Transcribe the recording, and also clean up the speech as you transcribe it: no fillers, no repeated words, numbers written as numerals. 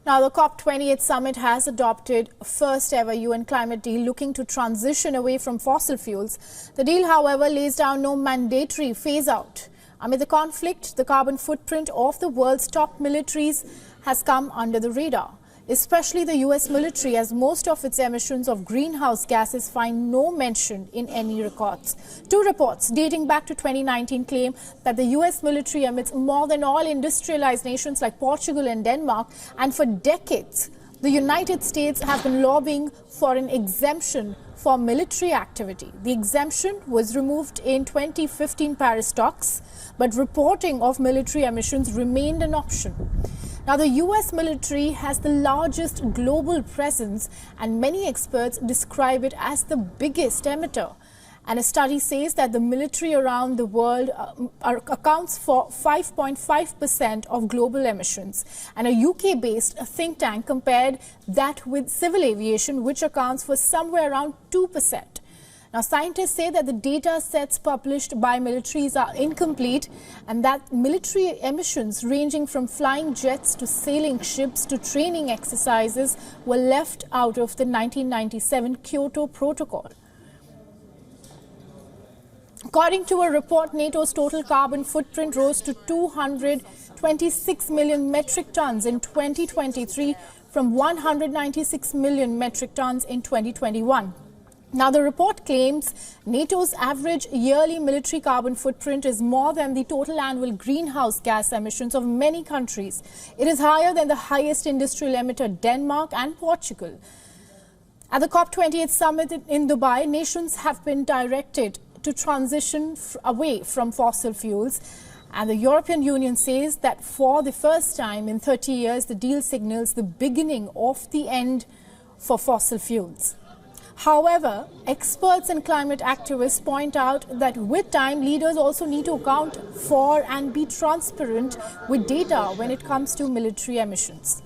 Now, the COP28 summit has adopted first ever UN climate deal looking to transition away from fossil fuels. The deal, however, lays down no mandatory phase out. Amid the conflict, the carbon footprint of the world's top militaries has come under the radar, especially the US military, as most of its emissions of greenhouse gases find no mention in any records. Two reports dating back to 2019 claim that the US military emits more than all industrialized nations like Portugal and Denmark, and for decades, the United States have been lobbying for an exemption for military activity. The exemption was removed in 2015 Paris talks, but reporting of military emissions remained an option. Now, the US military has the largest global presence, and many experts describe it as the biggest emitter. And a study says that the military around the world accounts for 5.5% of global emissions. And a UK-based think tank compared that with civil aviation, which accounts for somewhere around 2%. Now, scientists say that the data sets published by militaries are incomplete and that military emissions ranging from flying jets to sailing ships to training exercises were left out of the 1997 Kyoto Protocol. According to a report, NATO's total carbon footprint rose to 226 million metric tons in 2023 from 196 million metric tons in 2021. Now, the report claims NATO's average yearly military carbon footprint is more than the total annual greenhouse gas emissions of many countries. It is higher than the highest industrial emitter Denmark and Portugal. At the COP28 summit in Dubai, nations have been directed to transition away from fossil fuels. And the European Union says that for the first time in 30 years, the deal signals the beginning of the end for fossil fuels. However, experts and climate activists point out that with time, leaders also need to account for and be transparent with data when it comes to military emissions.